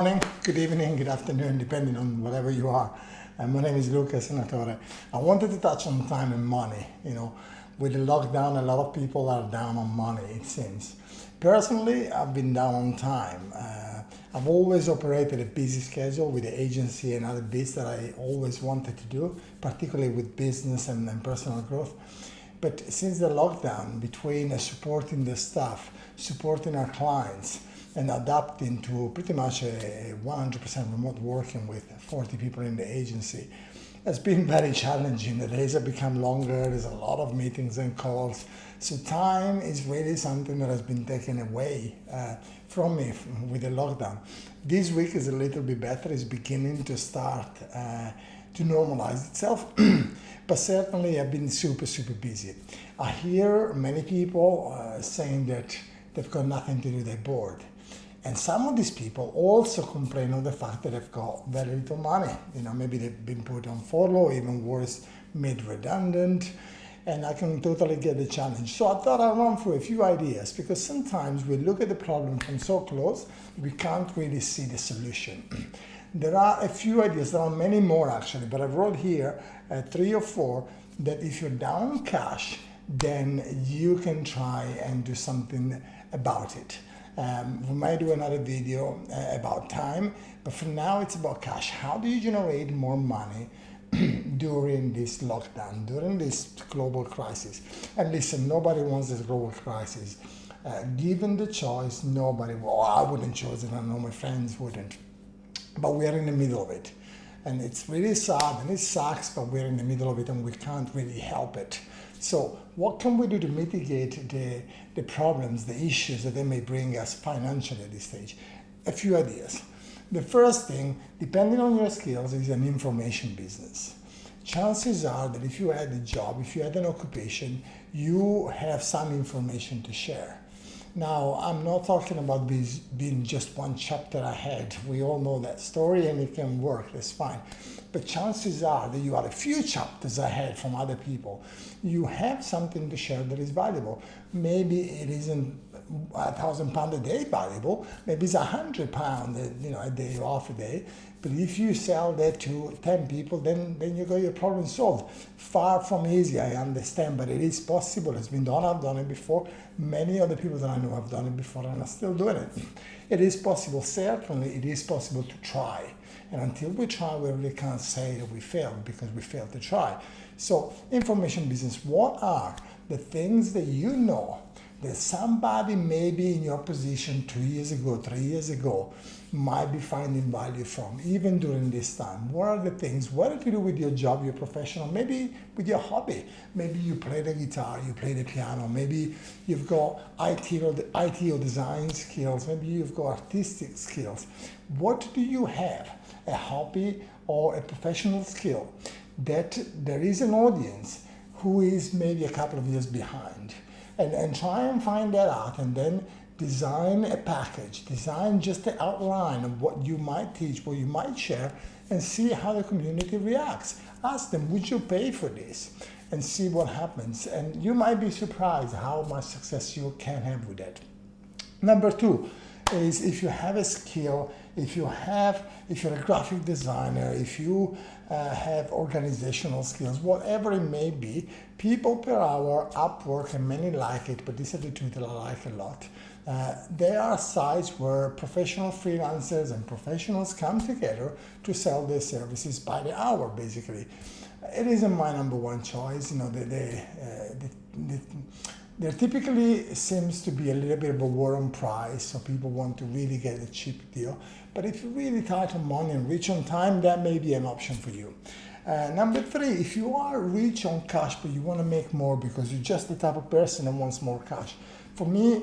Morning, good evening, good afternoon, depending on whatever you are. My name is Luca Senatore. I wanted to touch on time and money. With the lockdown, a lot of people are down on money, it seems. Personally, I've been down on time. I've always operated a busy schedule with the agency and other bits that I always wanted to do, particularly with business and personal growth. But since the lockdown, between supporting the staff, supporting our clients, and adapting to pretty much a 100% remote working with 40 people in the agency, has been very challenging. The days have become longer, there's a lot of meetings and calls. So time is really something that has been taken away from me with the lockdown. This week is a little bit better, it's beginning to start to normalize itself. But certainly I've been super busy. I hear many people saying that they've got nothing to do, they're bored. And some of these people also complain of the fact that they've got very little money. Maybe they've been put on furlough, even worse, made redundant. And I can totally get the challenge. So I thought I'd run through a few ideas, because sometimes we look at the problem from so close, we can't really see the solution. There are a few ideas, there are many more actually, but I wrote here 3 or 4 that if you're down on cash, then you can try and do something about it. We might do another video about time, but for now it's about cash. How do you generate more money during this lockdown, during this global crisis? And listen, nobody wants this global crisis. Given the choice, nobody, well, I wouldn't choose it, I know my friends wouldn't. But we're in the middle of it. And it's really sad and it sucks, but we're in the middle of it and we can't really help it. So what can we do to mitigate the problems, the issues that they may bring us financially at this stage? A few ideas. The first thing, depending on your skills, is an information business. Chances are that if you had a job, if you had an occupation, you have some information to share. Now, I'm not talking about being just one chapter ahead. We all know that story and it can work, that's fine. But chances are that you are a few chapters ahead from other people. You have something to share that is valuable. Maybe it isn't £1,000 a day valuable, maybe it's £100 a day off a day. But if you sell that to 10 people, then you got your problem solved. Far from easy, I understand, but it is possible. It's been done, I've done it before. Many other people that I know have done it before and are still doing it. It is possible, certainly it is possible to try. And until we try, we really can't say that we failed, because we failed to try. So, information business, what are the things that you know that somebody maybe in your position 2 years ago, 3 years ago, might be finding value from, even during this time? What are the things, what to do with your job, your professional, maybe with your hobby? Maybe you play the guitar, you play the piano, maybe you've got IT or design skills, maybe you've got artistic skills. What do you have, a hobby or a professional skill, that there is an audience who is maybe a couple of years behind? And try and find that out, and then design a package, design just the outline of what you might teach, what you might share, and see how the community reacts. Ask them, would you pay for this? And see what happens. And you might be surprised how much success you can have with that. Number 2 is, if you have a skill, if you're a graphic designer, if you have organizational skills, whatever it may be, people per hour, Upwork, and many like it, but this is the two that I like a lot. There are sites where professional freelancers and professionals come together to sell their services by the hour, basically. It isn't my number one choice. There typically seems to be a little bit of a war on price, so people want to really get a cheap deal. But if you're really tight on money and rich on time, that may be an option for you. Number 3, if you are rich on cash but you want to make more because you're just the type of person that wants more cash. For me,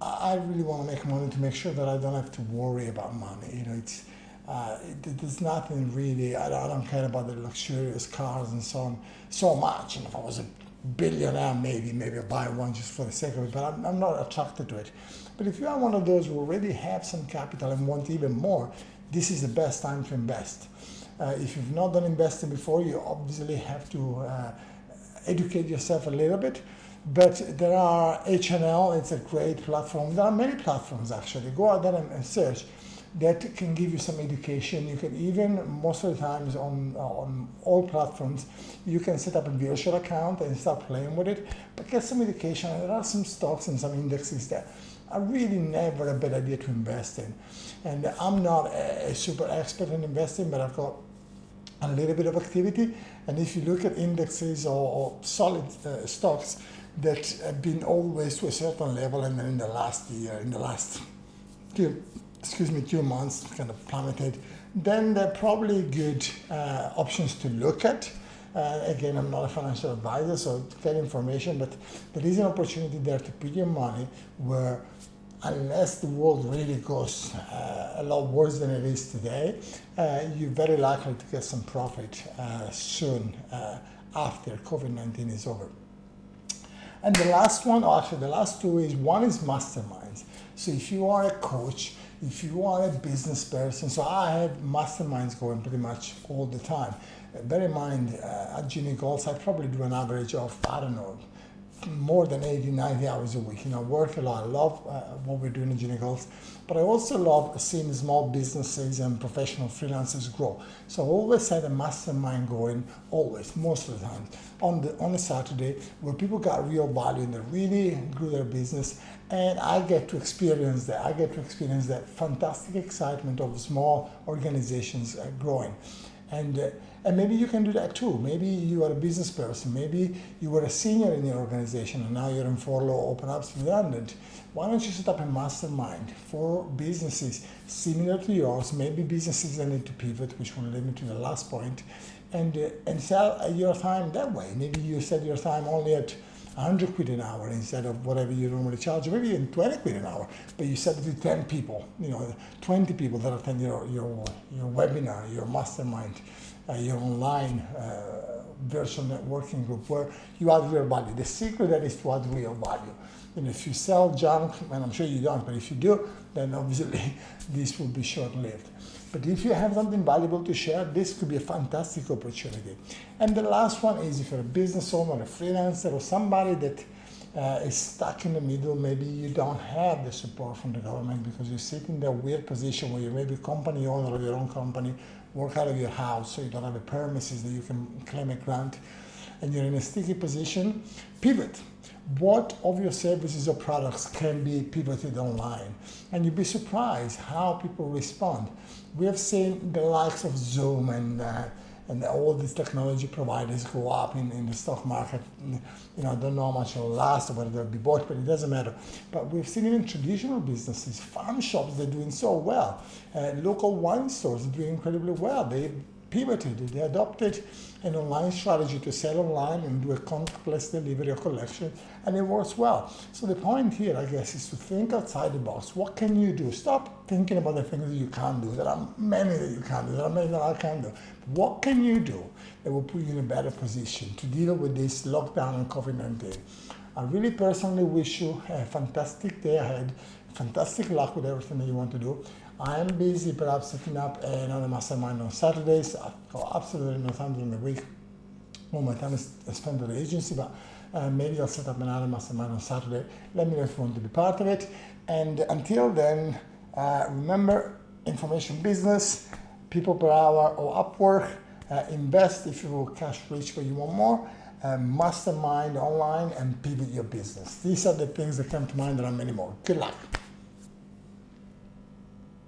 I really want to make money to make sure that I don't have to worry about money. There's nothing really, I don't care about the luxurious cars and so on so much. If I was a billionaire, maybe I buy one just for the sake of it, but I'm not attracted to it. But if you are one of those who already have some capital and want even more, this is the best time to invest. If you've not done investing before, you obviously have to educate yourself a little bit. But there are HNL, it's a great platform. There are many platforms actually. Go out there and search. that can give you some education. You can even, most of the times on all platforms, you can set up a virtual account and start playing with it, but get some education. There are some stocks and some indexes that are really never a bad idea to invest in. And I'm not a super expert in investing, but I've got a little bit of activity. And if you look at indexes or solid stocks that have been always to a certain level, and then in the last year, in the last 2 months kind of plummeted, then they're probably good options to look at. Again, I'm not a financial advisor, so get information, but there is an opportunity there to put your money where, unless the world really goes a lot worse than it is today, you're very likely to get some profit soon after COVID-19 is over. And the last one, or actually the last two, is one is masterminds. So if you are a coach, if you are a business person, so I have masterminds going pretty much all the time. Bear in mind, at Genie Goals, I probably do an average of, I don't know, more than 80, 90 hours a week. I work a lot. I love what we're doing in Genie Goals, but I also love seeing small businesses and professional freelancers grow. So I always had a mastermind going, always, most of the time, on a Saturday, where people got real value and they really grew their business. And I get to experience that. I get to experience that fantastic excitement of small organizations growing. And maybe you can do that too. Maybe you are a business person. Maybe you were a senior in your organization and now you're in furlough or perhaps redundant. Why don't you set up a mastermind for businesses similar to yours, maybe businesses that need to pivot, which will lead me to the last point, and sell your time that way. Maybe you set your time only at 100 quid an hour instead of whatever you normally charge, or maybe even 20 quid an hour, but you set it to 10 people, 20 people that attend your webinar, your mastermind, your online virtual networking group, where you add real value. The secret there is to add real value. If you sell junk, and I'm sure you don't, but if you do, then obviously this will be short-lived. But if you have something valuable to share, this could be a fantastic opportunity. And the last one is, if you're a business owner, a freelancer, or somebody that is stuck in the middle, maybe you don't have the support from the government because you sit in that weird position where you're maybe company owner of your own company, work out of your house, so you don't have a premises that you can claim a grant, and you're in a sticky position, pivot. What of your services or products can be pivoted online? And you'd be surprised how people respond. We have seen the likes of Zoom and all these technology providers go up in the stock market. I don't know how much it'll last or whether they'll be bought, but it doesn't matter. But we've seen even traditional businesses, farm shops, they're doing so well. Local wine stores are doing incredibly well. They pivoted, they adopted an online strategy to sell online and do a contactless delivery or collection, and it works well. So the point here, I guess, is to think outside the box. What can you do? Stop thinking about the things that you can't do. There are many that you can't do. There are many that I can do. What can you do that will put you in a better position to deal with this lockdown and COVID-19? I really personally wish you a fantastic day ahead, fantastic luck with everything that you want to do. I am busy perhaps setting up another mastermind on Saturdays. I've got absolutely no time during the week. All my time is spent at the agency, but maybe I'll set up another mastermind on Saturday. Let me know if you want to be part of it. And until then, remember, information business, people per hour or Upwork, invest if you're cash rich but you want more, mastermind online, and pivot your business. These are the things that come to mind. There are many more. Good luck.